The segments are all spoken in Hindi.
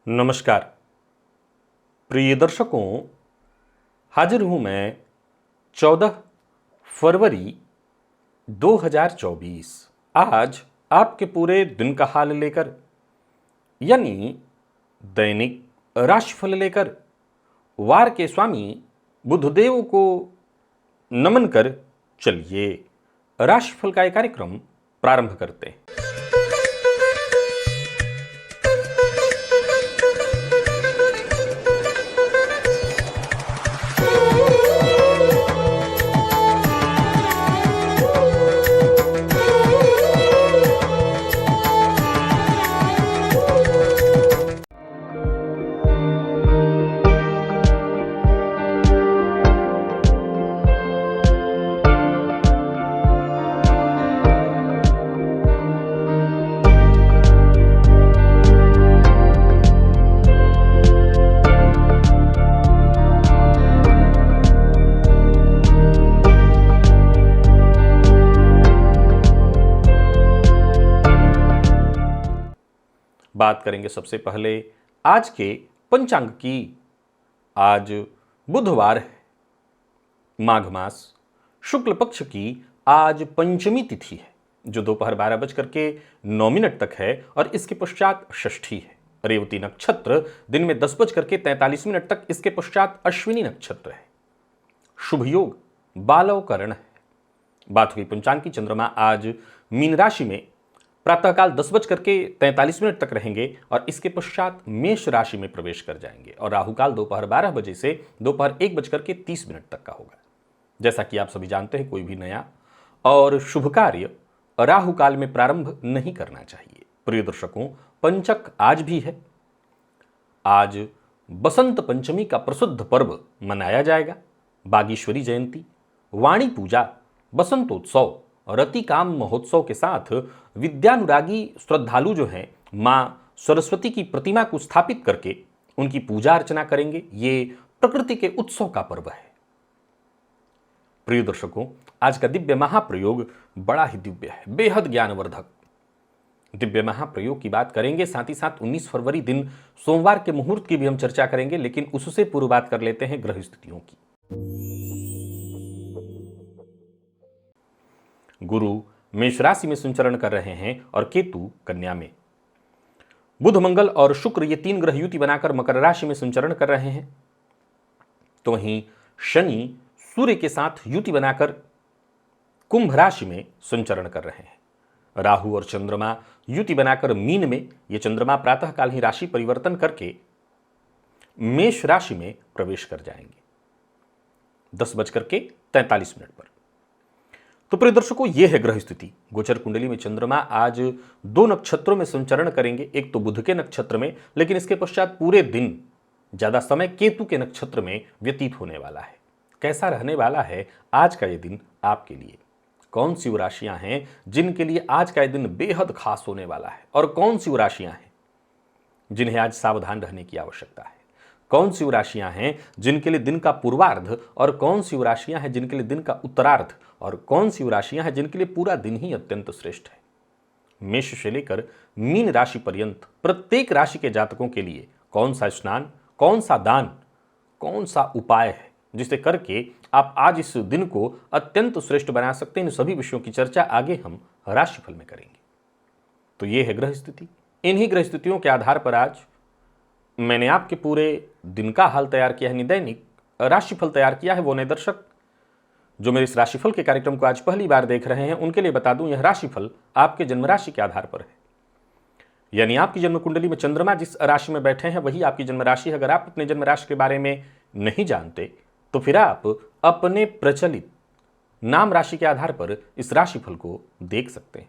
नमस्कार प्रिय दर्शकों, हाजिर हूं मैं 14 फरवरी 2024 आज आपके पूरे दिन का हाल लेकर, यानी दैनिक राशिफल लेकर वार के स्वामी बुधदेव को नमन कर चलिए राशिफल का एक कार्यक्रम प्रारंभ करते हैं। बात करेंगे सबसे पहले आज के पंचांग की। आज बुधवार है, माघ मास शुक्ल पक्ष की आज पंचमी तिथि है जो दोपहर 12:09 तक है और इसके पश्चात षष्ठी है। रेवती नक्षत्र दिन में 10:43 तक, इसके पश्चात अश्विनी नक्षत्र है। शुभ योग बालव करण है। बात हुई पंचांग की। चंद्रमा आज मीन राशि में प्रातःकाल 10:43 तक रहेंगे और इसके पश्चात मेष राशि में प्रवेश कर जाएंगे और राहुकाल दोपहर 12 बजे से दोपहर 1:30 तक का होगा। जैसा कि आप सभी जानते हैं, कोई भी नया और शुभ कार्य राहुकाल में प्रारंभ नहीं करना चाहिए। प्रिय दर्शकों, पंचक आज भी है। आज बसंत पंचमी का प्रसिद्ध पर्व मनाया जाएगा। बागीश्वरी जयंती, वाणी पूजा, बसंतोत्सव, रति काम महोत्सव के साथ विद्यानुरागी श्रद्धालु जो हैं मां सरस्वती की प्रतिमा को स्थापित करके उनकी पूजा अर्चना करेंगे। ये प्रकृति के उत्सव का पर्व है। प्रिय दर्शकों, आज का दिव्य महाप्रयोग बड़ा ही दिव्य है, बेहद ज्ञानवर्धक दिव्य महाप्रयोग की बात करेंगे। साथ ही साथ 19 फरवरी दिन सोमवार के मुहूर्त की भी हम चर्चा करेंगे, लेकिन उससे पूर्व बात कर लेते हैं ग्रह स्थितियों की। गुरु मेष राशि में संचरण कर रहे हैं और केतु कन्या में। बुध, मंगल और शुक्र ये तीन ग्रह युति बनाकर मकर राशि में संचरण कर रहे हैं। तो वहीं शनि सूर्य के साथ युति बनाकर कुंभ राशि में संचरण कर रहे हैं। राहु और चंद्रमा युति बनाकर मीन में, ये चंद्रमा प्रातःकाल ही राशि परिवर्तन करके मेष राशि में प्रवेश कर जाएंगे 10:43 पर। तो प्रिय दर्शकों, यह है ग्रह स्थिति। गोचर कुंडली में चंद्रमा आज 2 नक्षत्रों में संचरण करेंगे। एक तो बुध के नक्षत्र में, लेकिन इसके पश्चात पूरे दिन ज्यादा समय केतु के नक्षत्र में व्यतीत होने वाला है। कैसा रहने वाला है आज का ये दिन आपके लिए? कौन सी वो राशियां हैं जिनके लिए आज का ये दिन बेहद खास होने वाला है, और कौन सी वो राशियां हैं जिन्हें आज सावधान रहने की आवश्यकता है? कौन सी वो राशियां हैं जिनके लिए दिन का पूर्वार्ध, और कौन सी वो राशियां हैं जिनके लिए दिन का उत्तरार्ध, और कौन सी वो राशियां हैं जिनके लिए पूरा दिन ही अत्यंत श्रेष्ठ है? मेष से लेकर मीन राशि पर्यंत प्रत्येक राशि के जातकों के लिए कौन सा स्नान, कौन सा दान, कौन सा उपाय है जिसे करके आप आज इस दिन को अत्यंत श्रेष्ठ बना सकते हैं? इन सभी विषयों की चर्चा आगे हम राशिफल में करेंगे। तो ये है ग्रह स्थिति। इन्हीं ग्रह स्थितियों के आधार पर आज मैंने आपके पूरे दिन का हाल तैयार किया है, दैनिक राशिफल तैयार किया है। वो नए दर्शक जो मेरे इस राशिफल के कार्यक्रम को आज पहली बार देख रहे हैं, उनके लिए बता दूं, यह राशिफल आपके जन्म राशि के आधार पर है। यानी आपकी जन्म कुंडली में चंद्रमा जिस राशि में बैठे हैं वही आपकी जन्म राशि है। अगर आप अपने जन्म राशि के बारे में नहीं जानते तो फिर आप अपने प्रचलित नाम राशि के आधार पर इस राशिफल को देख सकते हैं।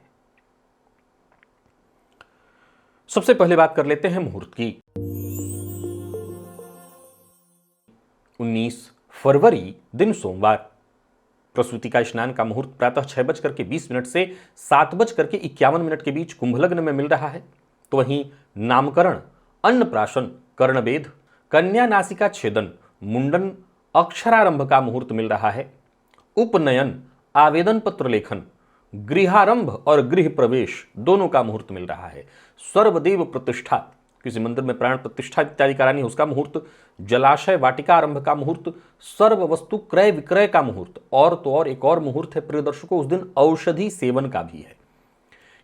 सबसे पहले बात कर लेते हैं मुहूर्त की। 19 फरवरी दिन सोमवार। प्रसूति का स्नान का मुहूर्त प्रातः 6:20 से 7:51 के बीच कुंभ लग्न में मिल रहा है। तो वहीं नामकरण, अन्नप्राशन, कर्णवेध, कन्या नासिका छेदन, मुंडन, अक्षरारंभ का मुहूर्त मिल रहा है। उपनयन, आवेदन पत्र लेखन, गृहारंभ और गृह प्रवेश दोनों का मुहूर्त मिल रहा है। सर्वदेव प्रतिष्ठा किसी मंदिर में प्राण प्रतिष्ठा इत्यादि करानी है उसका मुहूर्त, जलाशय वाटिका आरंभ का मुहूर्त, सर्व वस्तु क्रय विक्रय का मुहूर्त, और तो और एक और मुहूर्त है प्रिय दर्शकों, उस दिन औषधि सेवन का भी है।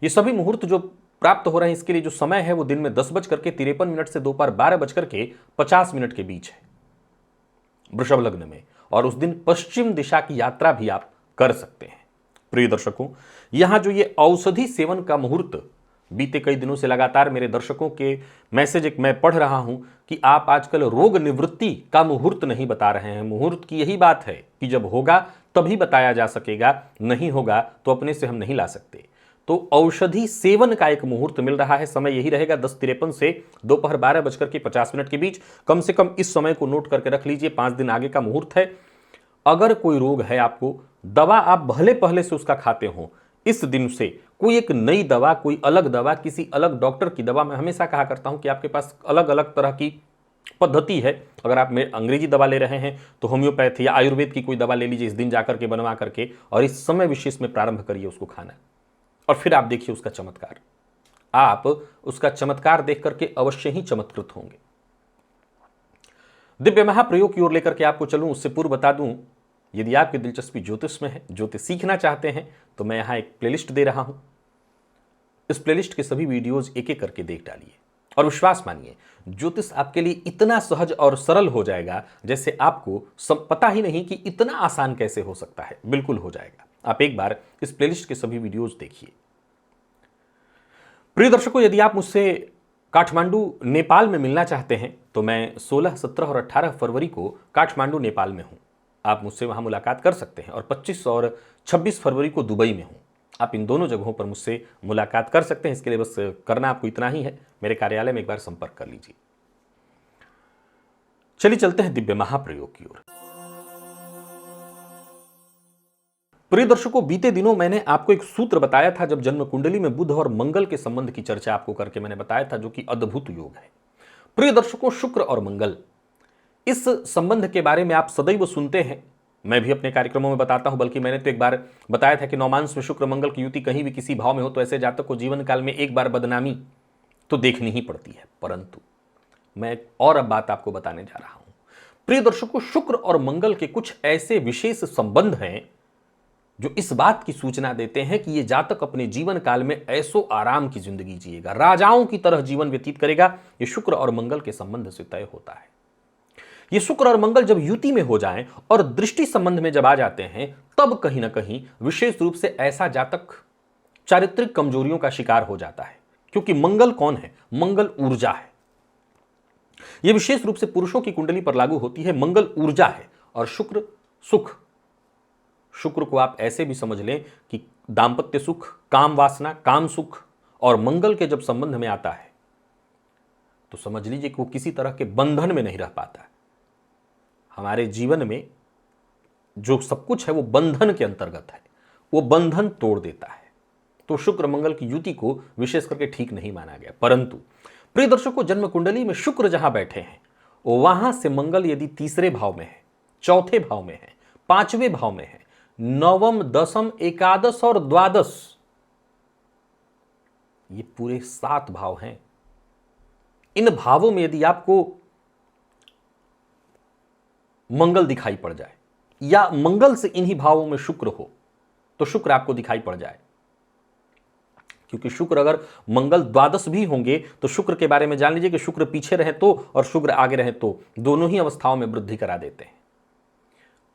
ये सभी मुहूर्त जो प्राप्त हो रहे हैं इसके लिए जो समय है वो दिन में 10:53 से दोपहर 12:50 के बीच है वृषभ लग्न में, और उस दिन पश्चिम दिशा की यात्रा भी आप कर सकते हैं। प्रिय दर्शकों, यहां जो ये औषधि सेवन का मुहूर्त बीते कई दिनों से लगातार मेरे दर्शकों के मैसेज एक मैं पढ़ रहा हूं कि आप आजकल रोग निवृत्ति का मुहूर्त नहीं बता रहे हैं। मुहूर्त की यही बात है कि जब होगा तभी बताया जा सकेगा, नहीं होगा तो अपने से हम नहीं ला सकते। तो औषधि सेवन का एक मुहूर्त मिल रहा है, समय यही रहेगा 10:53 से दोपहर 12:50 के बीच। कम से कम इस समय को नोट करके रख लीजिए, 5 दिन आगे का मुहूर्त है। अगर कोई रोग है आपको, दवा आप भले पहले से उसका खाते हो, इस दिन से कोई एक नई दवा, कोई अलग दवा, किसी अलग डॉक्टर की दवा, मैं हमेशा कहा करता हूं कि आपके पास अलग अलग तरह की पद्धति है। अगर आप में अंग्रेजी दवा ले रहे हैं तो होम्योपैथ या आयुर्वेद की कोई दवा ले लीजिए इस दिन जाकर के बनवा करके, और इस समय विशेष में प्रारंभ करिए उसको खाना, और फिर आप देखिए उसका चमत्कार। आप उसका चमत्कार देख करके अवश्य ही चमत्कृत होंगे। दिव्य महाप्रयोग की ओर लेकर के आपको चलूं उससे पूर्व बता दूं, यदि आपकी दिलचस्पी ज्योतिष में है, ज्योतिष सीखना चाहते हैं, तो मैं यहां एक प्लेलिस्ट दे रहा हूं। इस प्लेलिस्ट के सभी वीडियोज एक एक करके देख डालिए, और विश्वास मानिए ज्योतिष आपके लिए इतना सहज और सरल हो जाएगा जैसे आपको सब पता ही नहीं कि इतना आसान कैसे हो सकता है। बिल्कुल हो जाएगा। आप एक बार इस प्लेलिस्ट के सभी वीडियोज देखिए। प्रिय दर्शकों, यदि आप मुझसे काठमांडू नेपाल में मिलना चाहते हैं तो मैं 16, 17 और 18 फरवरी को काठमांडू नेपाल में हूं। आप मुझसे वहां मुलाकात कर सकते हैं, और 25 और 26 फरवरी को दुबई में हूं। आप इन दोनों जगहों पर मुझसे मुलाकात कर सकते हैं। इसके लिए बस करना आपको इतना ही है, मेरे कार्यालय में एक बार संपर्क कर लीजिए। चलिए चलते हैं दिव्य महाप्रयोग की ओर। प्रिय दर्शकों, बीते दिनों मैंने आपको एक सूत्र बताया था, जब जन्म कुंडली में बुध और मंगल के संबंध की चर्चा आपको करके मैंने बताया था, जो कि अद्भुत योग है। प्रिय दर्शकों, शुक्र और मंगल, इस संबंध के बारे में आप सदैव सुनते हैं, मैं भी अपने कार्यक्रमों में बताता हूं। बल्कि मैंने तो एक बार बताया था कि नौमांस में शुक्र मंगल की युति कहीं भी किसी भाव में हो तो ऐसे जातक को जीवन काल में एक बार बदनामी तो देखनी ही पड़ती है। परंतु मैं एक और अब बात आपको बताने जा रहा हूं। प्रिय दर्शकों, शुक्र और मंगल के कुछ ऐसे विशेष संबंध हैं जो इस बात की सूचना देते हैं कि यह जातक अपने जीवन काल में ऐसो आराम की जिंदगी जिएगा, राजाओं की तरह जीवन व्यतीत करेगा। यह शुक्र और मंगल के संबंध से तय होता है। ये शुक्र और मंगल जब युति में हो जाएं और दृष्टि संबंध में जब आ जाते हैं, तब कहीं ना कहीं विशेष रूप से ऐसा जातक चारित्रिक कमजोरियों का शिकार हो जाता है। क्योंकि मंगल कौन है? मंगल ऊर्जा है। यह विशेष रूप से पुरुषों की कुंडली पर लागू होती है। मंगल ऊर्जा है और शुक्र सुख। शुक्र को आप ऐसे भी समझ लें कि दांपत्य सुख, काम वासना, काम सुख, और मंगल के जब संबंध में आता है तो समझ लीजिए कि वो किसी तरह के बंधन में नहीं रह पाता। हमारे जीवन में जो सब कुछ है वो बंधन के अंतर्गत है, वो बंधन तोड़ देता है। तो शुक्र मंगल की युति को विशेष करके ठीक नहीं माना गया। परंतु प्रिय दर्शकों, जन्म कुंडली में शुक्र जहां बैठे हैं, वहां से मंगल यदि तीसरे भाव में है, चौथे भाव में है, पांचवें भाव में है, नवम, दसम, एकादश और द्वादश, ये पूरे 7 भाव हैं। इन भावों में यदि आपको मंगल दिखाई पड़ जाए, या मंगल से इन्हीं भावों में शुक्र हो, तो शुक्र आपको दिखाई पड़ जाए। क्योंकि शुक्र, अगर मंगल द्वादश भी होंगे तो शुक्र के बारे में जान लीजिए कि शुक्र पीछे रहे तो और शुक्र आगे रहे तो दोनों ही अवस्थाओं में वृद्धि करा देते हैं।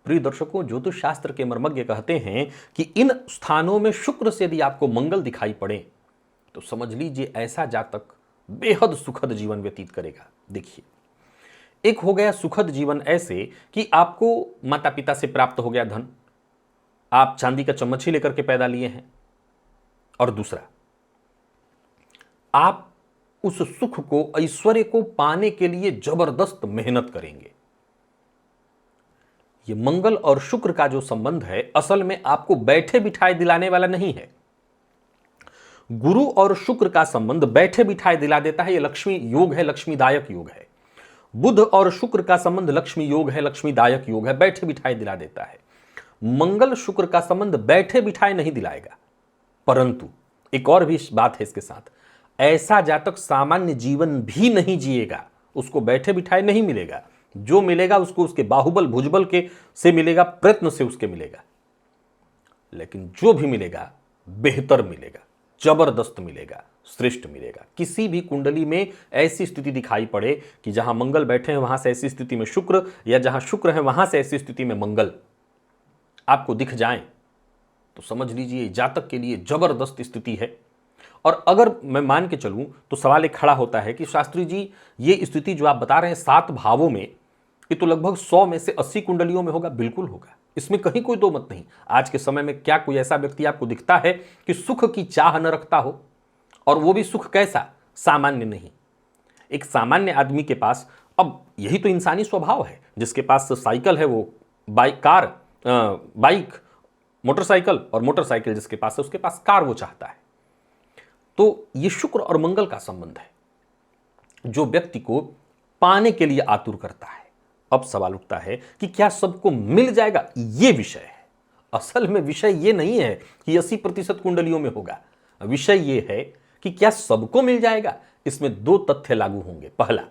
प्रिय दर्शकों, ज्योतिष शास्त्र के मर्मज्ञ कहते हैं कि इन स्थानों में शुक्र से यदि आपको मंगल दिखाई पड़े तो समझ लीजिए ऐसा जातक बेहद सुखद जीवन व्यतीत करेगा। देखिए, एक हो गया सुखद जीवन ऐसे कि आपको माता पिता से प्राप्त हो गया धन, आप चांदी का चम्मच ही लेकर के पैदा लिए हैं, और दूसरा, आप उस सुख को, ऐश्वर्य को पाने के लिए जबरदस्त मेहनत करेंगे। ये मंगल और शुक्र का जो संबंध है, असल में आपको बैठे बिठाए दिलाने वाला नहीं है। गुरु और शुक्र का संबंध बैठे बिठाए दिला देता है। यह लक्ष्मी योग है, लक्ष्मीदायक योग है। बुध और शुक्र का संबंध लक्ष्मी योग है, लक्ष्मीदायक योग है, बैठे बिठाए दिला देता है। मंगल शुक्र का संबंध बैठे बिठाए नहीं दिलाएगा। परंतु एक और भी बात है इसके साथ, ऐसा जातक सामान्य जीवन भी नहीं जिएगा, उसको बैठे बिठाए नहीं मिलेगा। जो मिलेगा उसको उसके बाहुबल भुजबल के से मिलेगा, प्रयत्न से उसके मिलेगा। लेकिन जो भी मिलेगा बेहतर मिलेगा, जबरदस्त मिलेगा, श्रेष्ठ मिलेगा। किसी भी कुंडली में ऐसी स्थिति दिखाई पड़े कि जहां मंगल बैठे हैं वहां से ऐसी स्थिति में शुक्र, या जहां शुक्र है वहां से ऐसी स्थिति में मंगल आपको दिख जाएं, तो समझ लीजिए जातक के लिए जबरदस्त स्थिति है। और अगर मैं मान के चलूं तो सवाल एक खड़ा होता है कि शास्त्री जी, ये स्थिति जो आप बता रहे हैं 7 भावों में, ये तो लगभग 100 में से 80 कुंडलियों में होगा। बिल्कुल होगा, इसमें कहीं कोई दो मत नहीं। आज के समय में क्या कोई ऐसा व्यक्ति आपको दिखता है कि सुख की चाह न रखता हो? और वो भी सुख कैसा? सामान्य नहीं। एक सामान्य आदमी के पास, अब यही तो इंसानी स्वभाव है, जिसके पास साइकिल है वो बाइक, मोटरसाइकिल, और मोटरसाइकिल जिसके पास है उसके पास कार वो चाहता है। तो ये शुक्र और मंगल का संबंध है जो व्यक्ति को पाने के लिए आतुर करता है। अब सवाल उठता है कि क्या सबको मिल जाएगा? ये विषय है। असल में विषय ये नहीं है कि 80% कुंडलियों में होगा। विषय ये है कि क्या सबको मिल जाएगा। इसमें 2 तथ्य लागू होंगे। पहला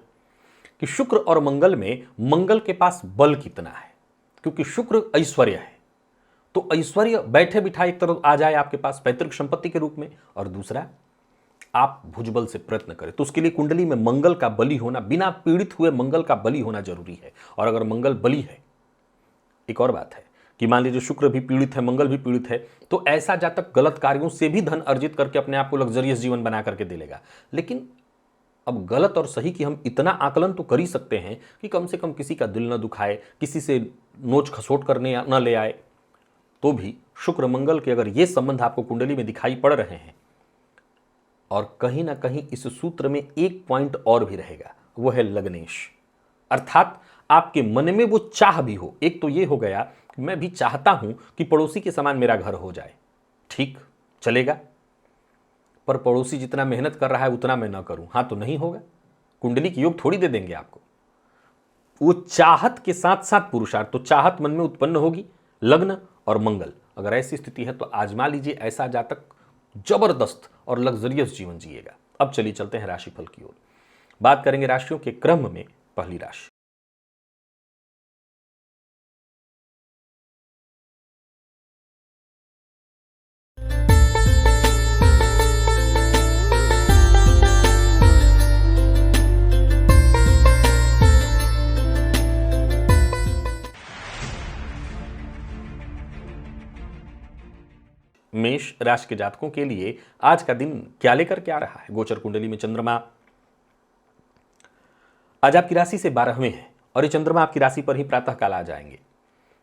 कि शुक्र और मंगल में मंगल के पास बल कितना है, क्योंकि शुक्र ऐश्वर्य है, तो ऐश्वर्य बैठे बिठाए एक तरफ आ जाए आपके पास पैतृक संपत्ति के रूप में। और दूसरा, आप भुजबल से प्रयत्न करें, तो उसके लिए कुंडली में मंगल का बली होना, बिना पीड़ित हुए मंगल का बली होना जरूरी है। और अगर मंगल बली है, एक और बात है कि मान लीजिए शुक्र भी पीड़ित है, मंगल भी पीड़ित है, तो ऐसा जातक गलत कार्यों से भी धन अर्जित करके अपने आप को लग्जरियस जीवन बना करके दे लेगा। लेकिन अब गलत और सही की हम इतना आकलन तो कर ही सकते हैं कि कम से कम किसी का दिल न दुखाए, किसी से नोच खसोट करने न ले आए। तो भी शुक्र मंगल के अगर ये संबंध आपको कुंडली में दिखाई पड़ रहे हैं, और कहीं ना कहीं इस सूत्र में एक पॉइंट और भी रहेगा, वो है लग्नेश, अर्थात आपके मन में वो चाह भी हो। एक तो ये हो गया कि मैं भी चाहता हूं कि पड़ोसी के समान मेरा घर हो जाए, ठीक चलेगा, पर पड़ोसी जितना मेहनत कर रहा है उतना मैं ना करूं, हाँ तो नहीं होगा। कुंडली की योग थोड़ी दे देंगे आपको। वो चाहत के साथ साथ पुरुषार्थ, तो चाहत मन में उत्पन्न होगी। लग्न और मंगल अगर ऐसी स्थिति है तो आजमा लीजिए, ऐसा जातक जबरदस्त और लग्जरियस जीवन जिएगा। अब चलिए चलते हैं राशिफल की ओर। बात करेंगे राशियों के क्रम में। पहली राशि मेष राशि के जातकों के लिए आज का दिन क्या लेकर के आ रहा है? गोचर कुंडली में चंद्रमा आज आपकी राशि से 12वें है, और ये चंद्रमा आपकी राशि पर ही प्रातःकाल आ जाएंगे।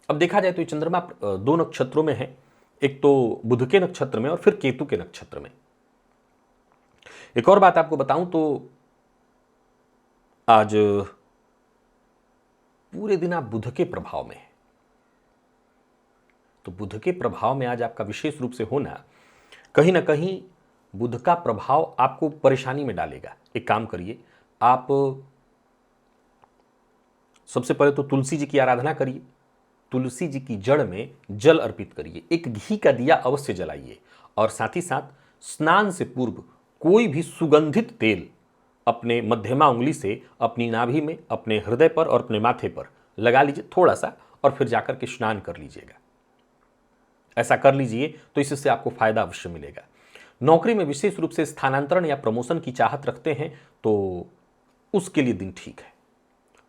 अब देखा जाए तो ये चंद्रमा 2 नक्षत्रों में है, एक तो बुध के नक्षत्र में और फिर केतु के नक्षत्र में। एक और बात आपको बताऊं तो आज पूरे दिन आप बुध के प्रभाव में है, तो बुध के प्रभाव में आज आपका विशेष रूप से होना, कहीं ना कहीं बुध का प्रभाव आपको परेशानी में डालेगा। एक काम करिए, आप सबसे पहले तो तुलसी जी की आराधना करिए, तुलसी जी की जड़ में जल अर्पित करिए, एक घी का दिया अवश्य जलाइए, और साथ ही साथ स्नान से पूर्व कोई भी सुगंधित तेल अपने मध्यमा उंगली से अपनी नाभि में, अपने हृदय पर और अपने माथे पर लगा लीजिए थोड़ा सा, और फिर जाकर के स्नान कर लीजिएगा। ऐसा कर लीजिए तो इससे आपको फायदा अवश्य मिलेगा। नौकरी में विशेष रूप से स्थानांतरण या प्रमोशन की चाहत रखते हैं तो उसके लिए दिन ठीक है।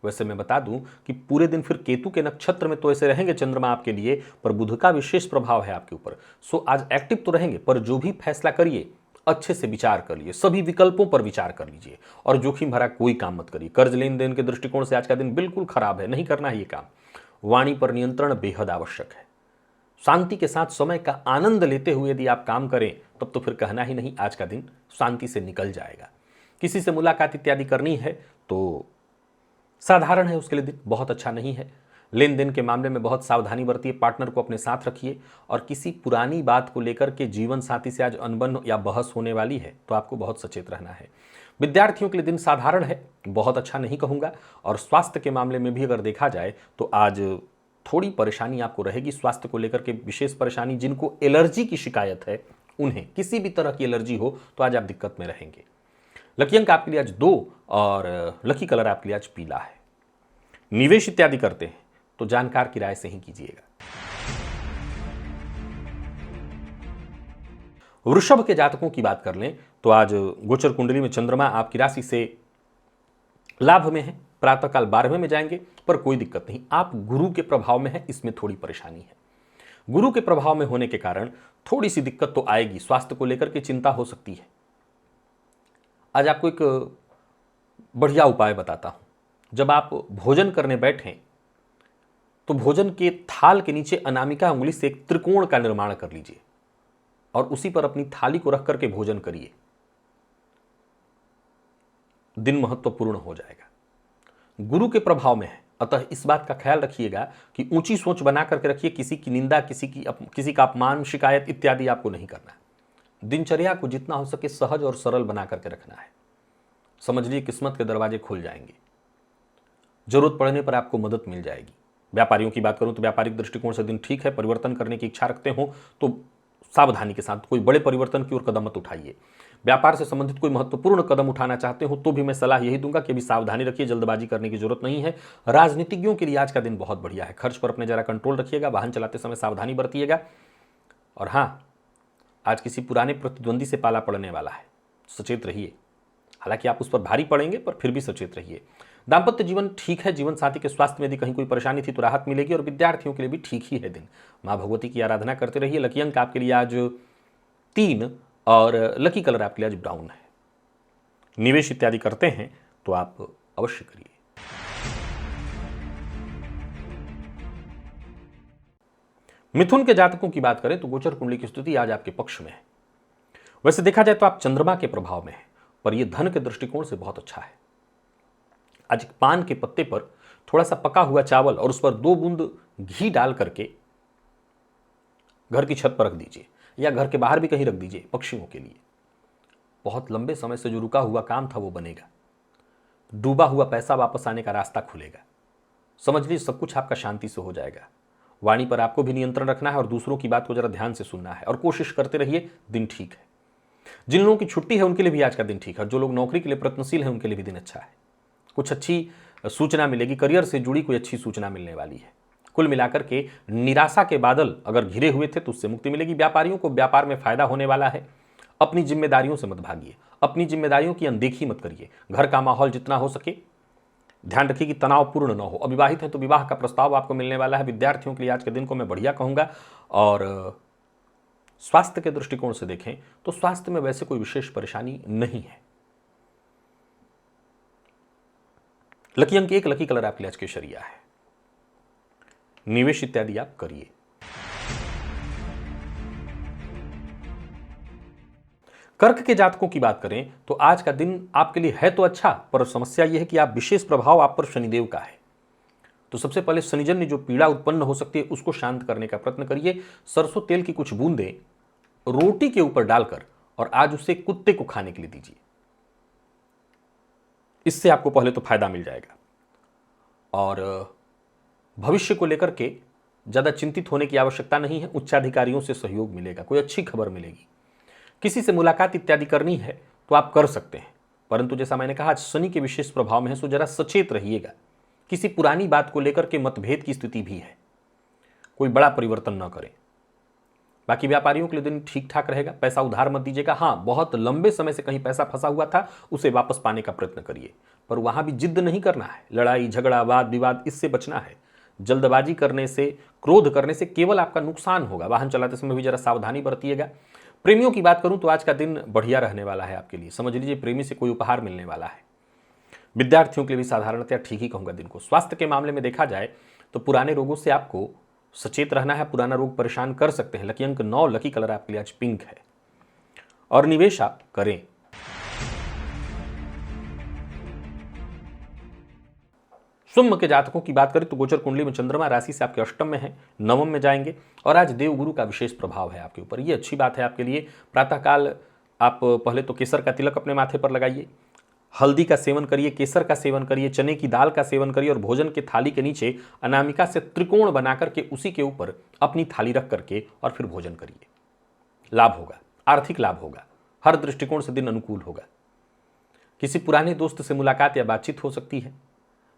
वैसे मैं बता दूं कि पूरे दिन फिर केतु के नक्षत्र में तो ऐसे रहेंगे चंद्रमा आपके लिए, पर बुध का विशेष प्रभाव है आपके ऊपर। सो आज एक्टिव तो रहेंगे, पर जो भी फैसला करिए अच्छे से विचार कर लिए, सभी विकल्पों पर विचार कर लीजिए, और जोखिम भरा कोई काम मत करिए। कर्ज लेन देन के दृष्टिकोण से आज का दिन बिल्कुल खराब है, नहीं करना है ये काम। वाणी पर नियंत्रण बेहद आवश्यक है। शांति के साथ समय का आनंद लेते हुए यदि आप काम करें तब तो फिर कहना ही नहीं, आज का दिन शांति से निकल जाएगा। किसी से मुलाकात इत्यादि करनी है तो साधारण है, उसके लिए दिन बहुत अच्छा नहीं है। लेन देन के मामले में बहुत सावधानी बरतिए, पार्टनर को अपने साथ रखिए, और किसी पुरानी बात को लेकर के जीवन साथी से आज अनबन या बहस होने वाली है तो आपको बहुत सचेत रहना है। विद्यार्थियों के लिए दिन साधारण है, बहुत अच्छा नहीं कहूँगा। और स्वास्थ्य के मामले में भी अगर देखा जाए तो आज थोड़ी परेशानी आपको रहेगी, स्वास्थ्य को लेकर के विशेष परेशानी। जिनको एलर्जी की शिकायत है, उन्हें किसी भी तरह की एलर्जी हो तो आज आप दिक्कत में रहेंगे। लकी अंक आपके लिए आज 2 और लकी कलर आपके लिए आज पीला है। निवेश इत्यादि करते हैं तो जानकार की राय से ही कीजिएगा। वृषभ के जातकों की बात कर लें तो आज गोचर कुंडली में चंद्रमा आपकी राशि से लाभ में है, प्रातःकाल 12वें में जाएंगे, पर कोई दिक्कत नहीं। आप गुरु के प्रभाव में है, इसमें थोड़ी परेशानी है। गुरु के प्रभाव में होने के कारण थोड़ी सी दिक्कत तो आएगी, स्वास्थ्य को लेकर के चिंता हो सकती है। आज आपको एक बढ़िया उपाय बताता हूं। जब आप भोजन करने बैठें तो भोजन के थाल के नीचे अनामिका उंगली से एक त्रिकोण का निर्माण कर लीजिए और उसी पर अपनी थाली को रख करके भोजन करिए। दिन महत्वपूर्ण हो जाएगा। गुरु के प्रभाव में है, अतः इस बात का ख्याल रखिएगा कि ऊंची सोच बना करके रखिए। किसी की निंदा, किसी का अपमान, शिकायत इत्यादि आपको नहीं करना है। दिनचर्या को जितना हो सके सहज और सरल बना करके रखना है। समझ लीजिए किस्मत के दरवाजे खुल जाएंगे। जरूरत पड़ने पर आपको मदद मिल जाएगी। व्यापारियों की बात करूं तो व्यापारिक दृष्टिकोण से दिन ठीक है। परिवर्तन करने की इच्छा रखते हो तो सावधानी के साथ कोई बड़े परिवर्तन की ओर कदम मत उठाइए। व्यापार से संबंधित कोई महत्वपूर्ण कदम उठाना चाहते हो तो भी मैं सलाह यही दूंगा कि अभी सावधानी रखिए, जल्दबाजी करने की जरूरत नहीं है। राजनीतिज्ञों के लिए आज का दिन बहुत बढ़िया है। खर्च पर अपने जरा कंट्रोल रखिएगा, वाहन चलाते समय सावधानी बरतिएगा। और हाँ, आज किसी पुराने प्रतिद्वंदी से पाला पड़ने वाला है, सचेत रहिए। हालांकि आप उस पर भारी पड़ेंगे पर फिर भी सचेत रहिए। दाम्पत्य जीवन ठीक है। जीवन साथी के स्वास्थ्य में यदि कहीं कोई परेशानी थी तो राहत मिलेगी और विद्यार्थियों के लिए भी ठीक ही है दिन। मां भगवती की आराधना करते रहिए। लकी अंक आपके लिए आज 3 और लकी कलर आपके लिए आज ब्राउन है। निवेश इत्यादि करते हैं तो आप अवश्य करिए। मिथुन के जातकों की बात करें तो गोचर कुंडली की स्थिति आज आपके पक्ष में है। वैसे देखा जाए तो आप चंद्रमा के प्रभाव में है, पर यह धन के दृष्टिकोण से बहुत अच्छा है। आज पान के पत्ते पर थोड़ा सा पका हुआ चावल और उस पर 2 बूंद घी डाल करके घर की छत पर रख दीजिए या घर के बाहर भी कहीं रख दीजिए पक्षियों के लिए। बहुत लंबे समय से जो रुका हुआ काम था वो बनेगा। डूबा हुआ पैसा वापस आने का रास्ता खुलेगा। समझ लीजिए सब कुछ आपका शांति से हो जाएगा। वाणी पर आपको भी नियंत्रण रखना है और दूसरों की बात को जरा ध्यान से सुनना है और कोशिश करते रहिए। दिन ठीक है। जिन लोगों की छुट्टी है उनके लिए भी आज का दिन ठीक है। जो लोग नौकरी के लिए प्रयत्नशील हैं उनके लिए भी दिन अच्छा है। कुछ अच्छी सूचना मिलेगी, करियर से जुड़ी कोई अच्छी सूचना मिलने वाली है। कुल मिलाकर के निराशा के बादल अगर घिरे हुए थे तो उससे मुक्ति मिलेगी। व्यापारियों को व्यापार में फायदा होने वाला है। अपनी जिम्मेदारियों से मत भागिए, अपनी जिम्मेदारियों की अनदेखी मत करिए। घर का माहौल जितना हो सके ध्यान रखिए कि तनावपूर्ण न हो। अविवाहित है तो विवाह का प्रस्ताव आपको मिलने वाला है। विद्यार्थियों के लिए आज के दिन को मैं बढ़िया कहूंगा। और स्वास्थ्य के दृष्टिकोण से देखें तो स्वास्थ्य में वैसे कोई विशेष परेशानी नहीं है। लकी अंक 1, लकी कलर आपके लिए आज केसरिया है। निवेश इत्यादि आप करिए। कर्क के जातकों की बात करें तो आज का दिन आपके लिए है तो अच्छा, पर समस्या यह है कि आप विशेष प्रभाव आप पर शनिदेव का है। तो सबसे पहले शनिजन्य जो पीड़ा उत्पन्न हो सकती है उसको शांत करने का प्रयत्न करिए। सरसों तेल की कुछ बूंदें रोटी के ऊपर डालकर और आज उसे कुत्ते को खाने के लिए दीजिए। इससे आपको पहले तो फायदा मिल जाएगा और भविष्य को लेकर के ज्यादा चिंतित होने की आवश्यकता नहीं है। उच्चाधिकारियों से सहयोग मिलेगा, कोई अच्छी खबर मिलेगी। किसी से मुलाकात इत्यादि करनी है तो आप कर सकते हैं, परंतु जैसा मैंने कहा आज शनि के विशेष प्रभाव में है, सो जरा सचेत रहिएगा। किसी पुरानी बात को लेकर के मतभेद की स्थिति भी है, कोई बड़ा परिवर्तन न करें। बाकी व्यापारियों के लिए दिन ठीक ठाक रहेगा। पैसा उधार मत दीजिएगा। हाँ, बहुत लंबे समय से कहीं पैसा फंसा हुआ था उसे वापस पाने का प्रयत्न करिए, पर वहां भी जिद्द नहीं करना है। लड़ाई झगड़ा वाद विवाद इससे बचना है। जल्दबाजी करने से, क्रोध करने से केवल आपका नुकसान होगा। वाहन चलाते समय भी जरा सावधानी बरतिएगा। प्रेमियों की बात करूं तो आज का दिन बढ़िया रहने वाला है आपके लिए। समझ लीजिए प्रेमी से कोई उपहार मिलने वाला है। विद्यार्थियों के लिए भी साधारणतया ठीक ही कहूंगा दिन को। स्वास्थ्य के मामले में देखा जाए तो पुराने रोगों से आपको सचेत रहना है। पुराना रोग परेशान कर सकते हैं। लकी अंक 9, लकी कलर आपके लिए आज पिंक है और निवेश आप करें। सिंह के जातकों की बात करें तो गोचर कुंडली में चंद्रमा राशि से आपके अष्टम में है, नवम में जाएंगे और आज देवगुरु का विशेष प्रभाव है आपके ऊपर। ये अच्छी बात है आपके लिए। प्रातःकाल आप पहले तो केसर का तिलक अपने माथे पर लगाइए, हल्दी का सेवन करिए, केसर का सेवन करिए, चने की दाल का सेवन करिए और भोजन के थाली के नीचे अनामिका से त्रिकोण बना करके उसी के ऊपर अपनी थाली रख करके और फिर भोजन करिए। लाभ होगा, आर्थिक लाभ होगा, हर दृष्टिकोण से दिन अनुकूल होगा। किसी पुराने दोस्त से मुलाकात या बातचीत हो सकती है।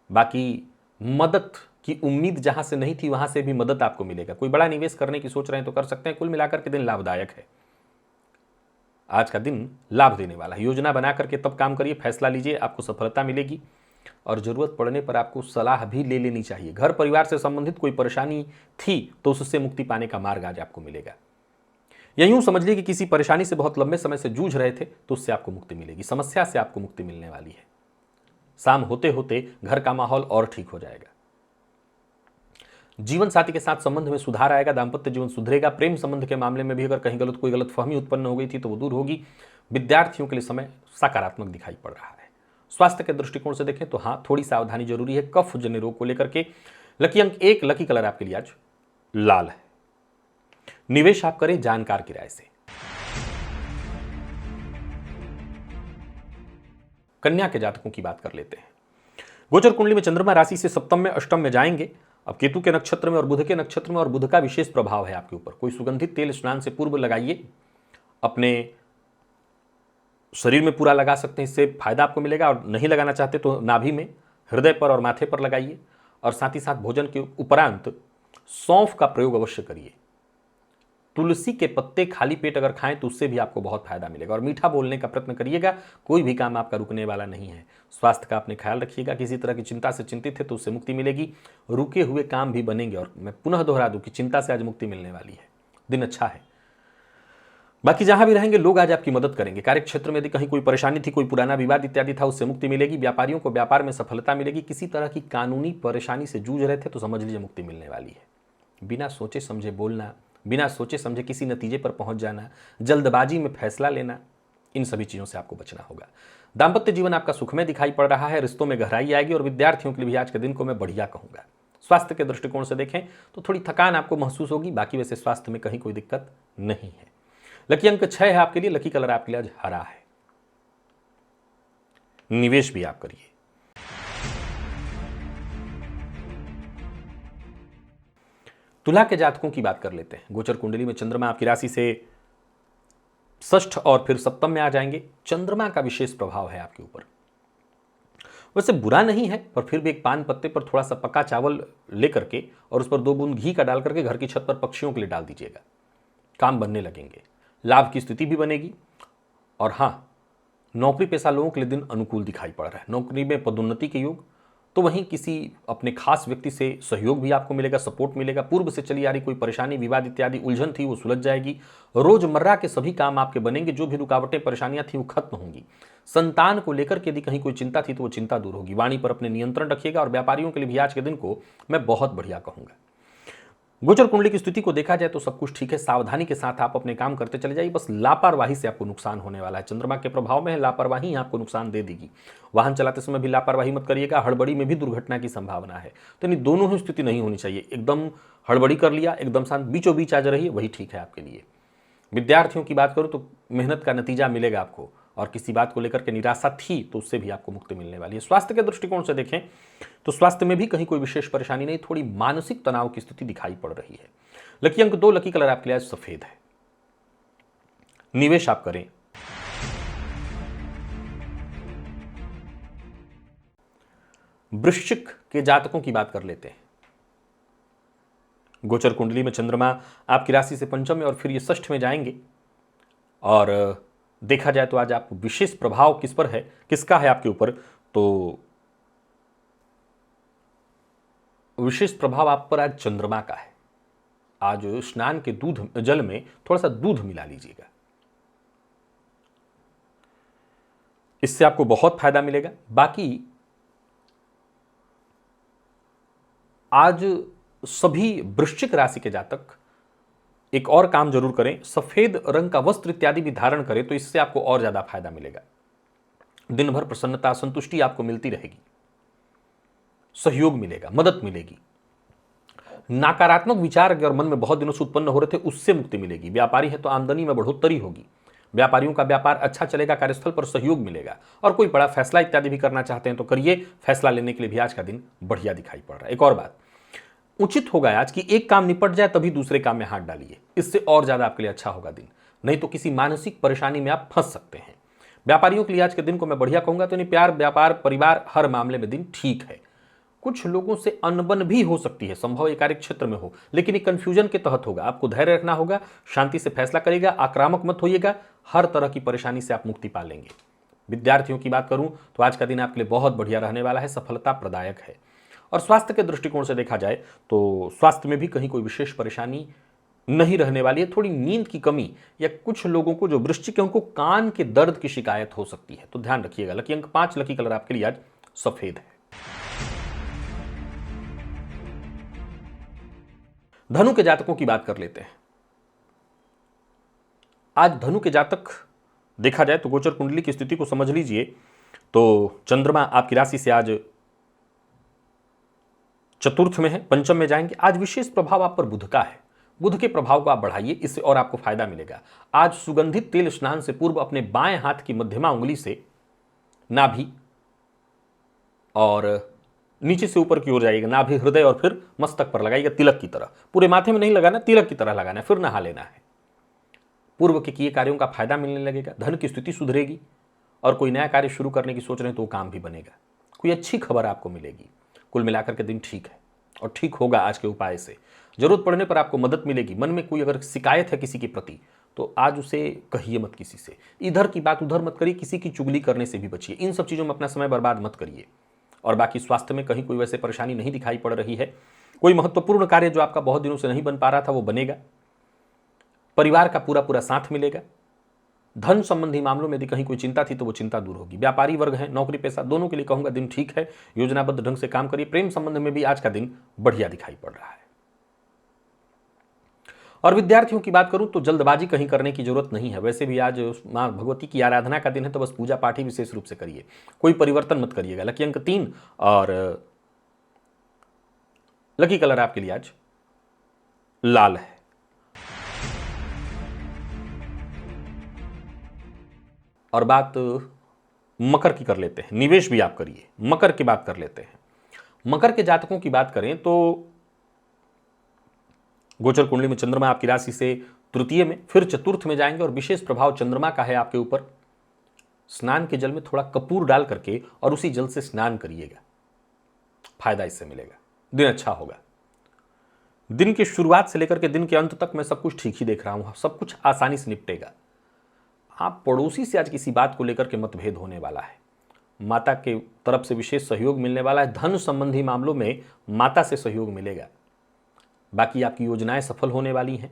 बाकी मदद की उम्मीद जहां से नहीं थी वहां से भी मदद आपको मिलेगा। कोई बड़ा निवेश करने की सोच रहे हैं तो कर सकते हैं। कुल मिलाकर के दिन लाभदायक है। आज का दिन लाभ देने वाला है। योजना बना करके तब काम करिए, फैसला लीजिए, आपको सफलता मिलेगी। और जरूरत पड़ने पर आपको सलाह भी ले लेनी चाहिए। घर परिवार से संबंधित कोई परेशानी थी तो उससे मुक्ति पाने का मार्ग आज आपको मिलेगा। या यूं समझ लीजिए कि किसी परेशानी से बहुत लंबे समय से जूझ रहे थे तो उससे आपको मुक्ति मिलेगी। समस्या से आपको मुक्ति मिलने वाली है। शाम होते होते घर का माहौल और ठीक हो जाएगा। जीवन साथी के साथ संबंध में सुधार आएगा। दाम्पत्य जीवन सुधरेगा। प्रेम संबंध के मामले में भी अगर कहीं कोई गलतफहमी उत्पन्न हो गई थी तो वो दूर होगी। विद्यार्थियों के लिए समय सकारात्मक दिखाई पड़ रहा है। स्वास्थ्य के दृष्टिकोण से देखें तो हाँ, थोड़ी सावधानी जरूरी है कफ जन्य रोग को लेकर के। लकी अंक 1, लकी कलर आपके लिए आज लाल है। निवेश आप करें जानकार की राय से। कन्या के जातकों की बात कर लेते हैं। गोचर कुंडली में चंद्रमा राशि से सप्तम में, अष्टम में जाएंगे। अब केतु के नक्षत्र में और बुध के नक्षत्र में, और बुध का विशेष प्रभाव है आपके ऊपर। कोई सुगंधित तेल स्नान से पूर्व लगाइए। अपने शरीर में पूरा लगा सकते हैं, इससे फायदा आपको मिलेगा। और नहीं लगाना चाहते तो नाभि में, हृदय पर और माथे पर लगाइए। और साथ ही साथ भोजन के उपरांत सौंफ का प्रयोग अवश्य करिए। तुलसी के पत्ते खाली पेट अगर खाएं तो उससे भी आपको बहुत फायदा मिलेगा। और मीठा बोलने का प्रयत्न करिएगा। कोई भी काम आपका रुकने वाला नहीं है। स्वास्थ्य का अपने ख्याल रखिएगा। किसी तरह की चिंता से चिंतित है तो उससे मुक्ति मिलेगी। रुके हुए काम भी बनेंगे। और मैं पुनः दोहरा दूं कि चिंता से आज मुक्ति मिलने वाली है। दिन अच्छा है। बाकी जहां भी रहेंगे लोग आज आपकी मदद करेंगे। कार्यक्षेत्र में यदि कहीं कोई परेशानी थी, कोई पुराना विवाद इत्यादि था, उससे मुक्ति मिलेगी। व्यापारियों को व्यापार में सफलता मिलेगी। किसी तरह की कानूनी परेशानी से जूझ रहे थे तो समझ लीजिए मुक्ति मिलने वाली है। बिना सोचे समझे बोलना, बिना सोचे समझे किसी नतीजे पर पहुंच जाना, जल्दबाजी में फैसला लेना, इन सभी चीजों से आपको बचना होगा। दाम्पत्य जीवन आपका सुखमय दिखाई पड़ रहा है। रिश्तों में गहराई आएगी। और विद्यार्थियों के लिए भी आज के दिन को मैं बढ़िया कहूंगा। स्वास्थ्य के दृष्टिकोण से देखें तो थोड़ी थकान आपको महसूस होगी। बाकी वैसे स्वास्थ्य में कहीं कोई दिक्कत नहीं है। लकी अंक 6 है आपके लिए। लकी कलर आपके लिए आज हरा है। निवेश भी आप करिए। तुला के जातकों की बात कर लेते हैं। गोचर कुंडली में चंद्रमा आपकी राशि से षष्ठ और फिर सप्तम में आ जाएंगे। चंद्रमा का विशेष प्रभाव है आपके ऊपर। वैसे बुरा नहीं है, पर फिर भी एक पान पत्ते पर थोड़ा सा पका चावल लेकर के और उस पर 2 बूंद घी का डाल करके घर की छत पर पक्षियों के लिए डाल दीजिएगा। काम बनने लगेंगे। लाभ की स्थिति भी बनेगी। और हाँ, नौकरी पेशा लोगों के लिए दिन अनुकूल दिखाई पड़ रहा है। नौकरी में पदोन्नति के योग, तो वहीं किसी अपने खास व्यक्ति से सहयोग भी आपको मिलेगा, सपोर्ट मिलेगा। पूर्व से चली आ रही कोई परेशानी, विवाद इत्यादि उलझन थी वो सुलझ जाएगी। रोजमर्रा के सभी काम आपके बनेंगे। जो भी रुकावटें परेशानियां थी वो खत्म होंगी। संतान को लेकर के यदि कहीं कोई चिंता थी तो वो चिंता दूर होगी। वाणी पर अपने नियंत्रण रखिएगा। और व्यापारियों के लिए भी आज के दिन को मैं बहुत बढ़िया कहूंगा। गोचर कुंडली की स्थिति को देखा जाए तो सब कुछ ठीक है। सावधानी के साथ आप अपने काम करते चले जाइए। बस लापरवाही से आपको नुकसान होने वाला है। चंद्रमा के प्रभाव में है, लापरवाही आपको नुकसान दे देगी। वाहन चलाते समय भी लापरवाही मत करिएगा। हड़बड़ी में भी दुर्घटना की संभावना है। तो नहीं, दोनों ही स्थिति नहीं होनी चाहिए। एकदम हड़बड़ी कर लिया, एकदम शांत, बीचों बीच आज रहिए, वही ठीक है आपके लिए। विद्यार्थियों की बात करूं तो मेहनत का नतीजा मिलेगा आपको। और किसी बात को लेकर के निराशा थी तो उससे भी आपको मुक्ति मिलने वाली है। स्वास्थ्य के दृष्टिकोण से देखें तो स्वास्थ्य में भी कहीं कोई विशेष परेशानी नहीं, थोड़ी मानसिक तनाव की स्थिति दिखाई पड़ रही है। लकी अंक 2, लकी कलर आपके लिए सफेद है। निवेश आप करें। वृश्चिक के जातकों की बात कर लेते हैं। गोचर कुंडली में चंद्रमा आपकी राशि से पंचम में और फिर ये षष्ठ में जाएंगे। और देखा जाए तो आज आपको विशेष प्रभाव किस पर है, किसका है आपके ऊपर, तो विशेष प्रभाव आप पर आज चंद्रमा का है। आज स्नान के जल में थोड़ा सा दूध मिला लीजिएगा। इससे आपको बहुत फायदा मिलेगा। बाकी आज सभी वृश्चिक राशि के जातक एक और काम जरूर करें, सफेद रंग का वस्त्र इत्यादि भी धारण करें तो इससे आपको और ज्यादा फायदा मिलेगा। दिन भर प्रसन्नता, संतुष्टि आपको मिलती रहेगी। सहयोग मिलेगा, मदद मिलेगी। नकारात्मक विचार अगर मन में बहुत दिनों से उत्पन्न हो रहे थे उससे मुक्ति मिलेगी। व्यापारी है तो आमदनी में बढ़ोतरी होगी। व्यापारियों का व्यापार अच्छा चलेगा। कार्यस्थल पर सहयोग मिलेगा। और कोई बड़ा फैसला इत्यादि भी करना चाहते हैं तो करिए। फैसला लेने के लिए भी आज का दिन बढ़िया दिखाई पड़ रहा है। एक और बात, उचित होगा आज कि एक काम निपट जाए तभी दूसरे काम में हाथ डालिए। इससे और ज्यादा आपके लिए अच्छा होगा दिन। नहीं तो किसी मानसिक परेशानी में आप फंस सकते हैं। व्यापारियों के लिए आज के दिन को मैं बढ़िया कहूंगा, तो नहीं प्यार, व्यापार, परिवार, हर मामले में दिन ठीक है। कुछ लोगों से अनबन भी हो सकती है, संभव है कार्य क्षेत्र में हो, लेकिन ये कंफ्यूजन के तहत होगा। आपको धैर्य रखना होगा, शांति से फैसला करेगा, आक्रामक मत होइएगा, हर तरह की परेशानी से आप मुक्ति पा लेंगे। विद्यार्थियों की बात करूं तो आज का दिन आपके लिए बहुत बढ़िया रहने वाला है, सफलता प्रदायक है। और स्वास्थ्य के दृष्टिकोण से देखा जाए तो स्वास्थ्य में भी कहीं कोई विशेष परेशानी नहीं रहने वाली है। थोड़ी नींद की कमी या कुछ लोगों को जो वृश्चिक है उनको कान के दर्द की शिकायत हो सकती है, तो ध्यान रखिएगा। लकी अंक 5, लकी कलर आपके लिए आज सफेद है। धनु के जातकों की बात कर लेते हैं। आज धनु के जातक देखा जाए तो गोचर कुंडली की स्थिति को समझ लीजिए तो चंद्रमा आपकी राशि से आज चतुर्थ में है, पंचम में जाएंगे। आज विशेष प्रभाव आप पर बुध का है, बुध के प्रभाव को आप बढ़ाइए, इससे और आपको फायदा मिलेगा। आज सुगंधित तेल स्नान से पूर्व अपने बाएं हाथ की मध्यमा उंगली से नाभि और नीचे से ऊपर की ओर जाइएगा, नाभि, हृदय और फिर मस्तक पर लगाइएगा तिलक की तरह। पूरे माथे में नहीं लगाना, तिलक की तरह लगाना है, फिर नहा लेना है। पूर्व के किए कार्यों का फायदा मिलने लगेगा, धन की स्थिति सुधरेगी और कोई नया कार्य शुरू करने की सोच रहे हैं तो वो काम भी बनेगा। कोई अच्छी खबर आपको मिलेगी। कुल मिलाकर के दिन ठीक है और ठीक होगा आज के उपाय से। जरूरत पड़ने पर आपको मदद मिलेगी। मन में कोई अगर शिकायत है किसी के प्रति तो आज उसे कहिए मत किसी से, इधर की बात उधर मत करिए, किसी की चुगली करने से भी बचिए। इन सब चीज़ों में अपना समय बर्बाद मत करिए। और बाकी स्वास्थ्य में कहीं कोई वैसे परेशानी नहीं दिखाई पड़ रही है। कोई महत्वपूर्ण कार्य जो आपका बहुत दिनों से नहीं बन पा रहा था वो बनेगा। परिवार का पूरा पूरा साथ मिलेगा। धन संबंधी मामलों में यदि कहीं कोई चिंता थी तो वो चिंता दूर होगी। व्यापारी वर्ग है, नौकरी पेशा, दोनों के लिए कहूंगा दिन ठीक है। योजनाबद्ध ढंग से काम करिए। प्रेम संबंध में भी आज का दिन बढ़िया दिखाई पड़ रहा है। और विद्यार्थियों की बात करूं तो जल्दबाजी कहीं करने की जरूरत नहीं है। वैसे भी आज मां भगवती की आराधना का दिन है तो बस पूजा पाठ ही विशेष रूप से करिए, कोई परिवर्तन मत करिएगा। लकी अंक 3 और लकी कलर आपके लिए आज लाल है। और बात मकर की कर लेते हैं। निवेश भी आप करिए, मकर की बात कर लेते हैं। मकर के जातकों की बात करें तो गोचर कुंडली में चंद्रमा आपकी राशि से तृतीय में फिर चतुर्थ में जाएंगे और विशेष प्रभाव चंद्रमा का है आपके ऊपर। स्नान के जल में थोड़ा कपूर डाल करके और उसी जल से स्नान करिएगा, फायदा इससे मिलेगा, दिन अच्छा होगा। दिन की शुरुआत से लेकर के दिन के अंत तक मैं सब कुछ ठीक ही देख रहा हूं, सब कुछ आसानी से निपटेगा। आप पड़ोसी से आज किसी बात को लेकर के मतभेद होने वाला है। माता के तरफ से विशेष सहयोग मिलने वाला है। धन संबंधी मामलों में माता से सहयोग मिलेगा। बाकी आपकी योजनाएं सफल होने वाली हैं।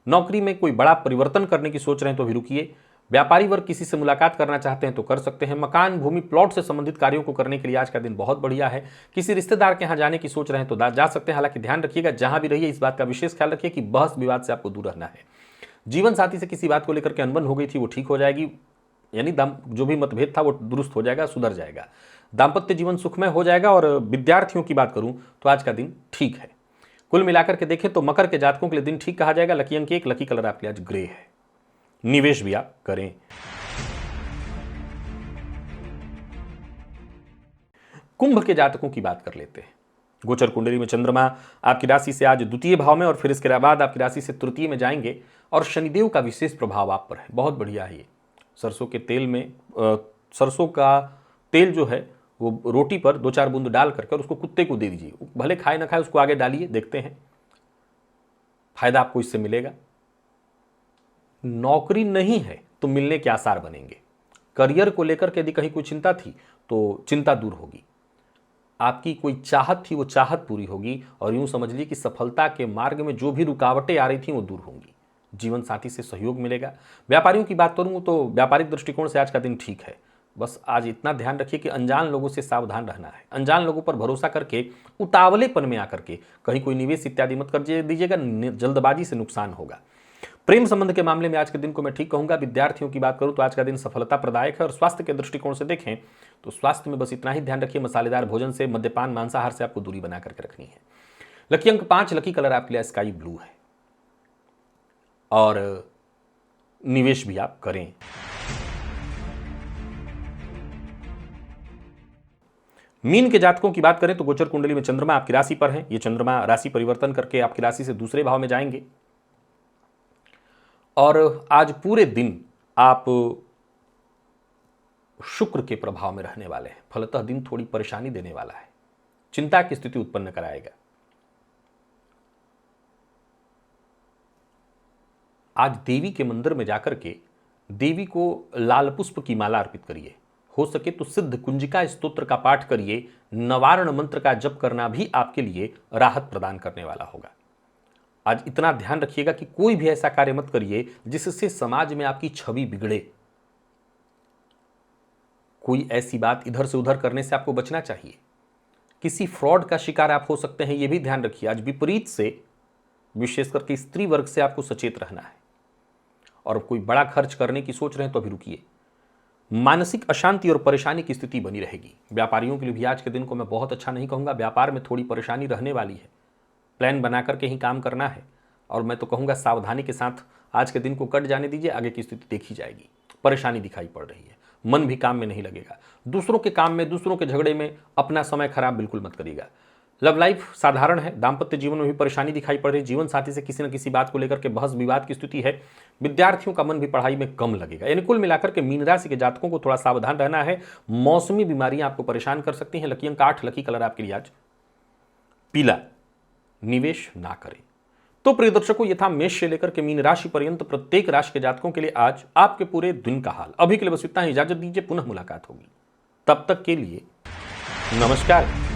नौकरी में कोई बड़ा परिवर्तन करने की सोच रहे हैं तो भी रुकिए। व्यापारी वर्ग किसी से मुलाकात करना चाहते हैं तो कर सकते हैं। मकान, भूमि, प्लॉट से संबंधित कार्यों को करने के लिए आज का दिन बहुत बढ़िया है। किसी रिश्तेदार के यहाँ जाने की सोच रहे हैं तो जा सकते हैं। हालांकि ध्यान रखिएगा, जहां भी रहिए इस बात का विशेष ख्याल रखिए कि बहस विवाद से आपको दूर रहना है। जीवन साथी से किसी बात को लेकर के अनबन हो गई थी वो ठीक हो जाएगी, यानी जो भी मतभेद था वो दुरुस्त हो जाएगा, सुधर जाएगा। दाम्पत्य जीवन सुखमय हो जाएगा। और विद्यार्थियों की बात करूं तो आज का दिन ठीक है। कुल मिलाकर के देखें तो मकर के जातकों के लिए दिन ठीक कहा जाएगा। लकी अंक 1, लकी कलर आपके आज ग्रे है। निवेश भी आप करें। कुंभ के जातकों की बात कर लेते हैं। गोचर कुंडली में चंद्रमा आपकी राशि से आज द्वितीय भाव में और फिर इसके बाद आपकी राशि से तृतीय में जाएंगे और शनिदेव का विशेष प्रभाव आप पर है। बहुत बढ़िया है ये। सरसों के तेल में सरसों का तेल जो है वो रोटी पर 2-4 बूंद डाल करके और उसको कुत्ते को दे दीजिए, भले खाए ना खाए, उसको आगे डालिए, देखते हैं फायदा आपको इससे मिलेगा। नौकरी नहीं है तो मिलने के आसार बनेंगे। करियर को लेकर के यदि कहीं कोई चिंता थी तो चिंता दूर होगी। आपकी कोई चाहत थी वो चाहत पूरी होगी और यूं समझ लीजिए कि सफलता के मार्ग में जो भी रुकावटें आ रही थी वो दूर होंगी। जीवन साथी से सहयोग मिलेगा। व्यापारियों की बात करूं तो व्यापारिक दृष्टिकोण से आज का दिन ठीक है। बस आज इतना ध्यान रखिए कि अनजान लोगों से सावधान रहना है। अनजान लोगों पर भरोसा करके उतावलेपन में आकर के कहीं कोई निवेश इत्यादि मत कर दीजिएगा, जल्दबाजी से नुकसान होगा। प्रेम संबंध के मामले में आज के दिन को मैं ठीक कहूंगा। विद्यार्थियों की बात करूं तो आज का दिन सफलता प्रदायक है। और स्वास्थ्य के दृष्टिकोण से देखें तो स्वास्थ्य में बस इतना ही ध्यान रखिए, मसालेदार भोजन से, मद्यपान, मांसाहार से आपको दूरी बना करके रखनी है। लकी अंक 5, लकी कलर आपके लिए स्काई ब्लू है। और निवेश भी आप करें। मीन के जातकों की बात करें तो गोचर कुंडली में चंद्रमा आपकी राशि पर है। ये चंद्रमा राशि परिवर्तन करके आपकी राशि से दूसरे भाव में जाएंगे और आज पूरे दिन आप शुक्र के प्रभाव में रहने वाले हैं, फलतः दिन थोड़ी परेशानी देने वाला है, चिंता की स्थिति उत्पन्न कराएगा। आज देवी के मंदिर में जाकर के देवी को लाल पुष्प की माला अर्पित करिए। हो सके तो सिद्ध कुंजिका स्तोत्र का पाठ करिए। नवारण मंत्र का जप करना भी आपके लिए राहत प्रदान करने वाला होगा। आज इतना ध्यान रखिएगा कि कोई भी ऐसा कार्य मत करिए जिससे समाज में आपकी छवि बिगड़े। कोई ऐसी बात इधर से उधर करने से आपको बचना चाहिए। किसी फ्रॉड का शिकार आप हो सकते हैं, यह भी ध्यान रखिए। आज विपरीत से, विशेष करके स्त्री वर्ग से आपको सचेत रहना है। और कोई बड़ा खर्च करने की सोच रहे हैं तो अभी रुकिए। मानसिक अशांति और परेशानी की स्थिति बनी रहेगी। व्यापारियों के लिए भी आज के दिन को मैं बहुत अच्छा नहीं कहूंगा। व्यापार में थोड़ी परेशानी रहने वाली है। प्लान बना करके ही काम करना है और मैं तो कहूंगा सावधानी के साथ आज के दिन को कट जाने दीजिए। आगे की स्थिति देखी जाएगी। परेशानी दिखाई पड़ रही है, मन भी काम में नहीं लगेगा। दूसरों के काम में, दूसरों के झगड़े में अपना समय खराब बिल्कुल मत करिएगा। लव लाइफ साधारण है। दाम्पत्य जीवन में भी परेशानी दिखाई पड़ रही है। जीवन साथी से किसी न किसी बात को लेकर के बहस विवाद की स्थिति है। विद्यार्थियों का मन भी पढ़ाई में कम लगेगा। यानी कुल मिलाकर के मीन राशि के जातकों को थोड़ा सावधान रहना है। मौसमी बीमारियां आपको परेशान कर सकती हैं। लकी अंक 8, लकी कलर आपके लिए आज पीला। निवेश ना करें। तो प्रिय दर्शकों, ये था मेष से लेकर के मीन राशि पर्यंत प्रत्येक राशि के जातकों के लिए आज आपके पूरे दिन का हाल। अभी के लिए बस इतना ही। इजाजत दीजिए, पुनः मुलाकात होगी। तब तक के लिए नमस्कार।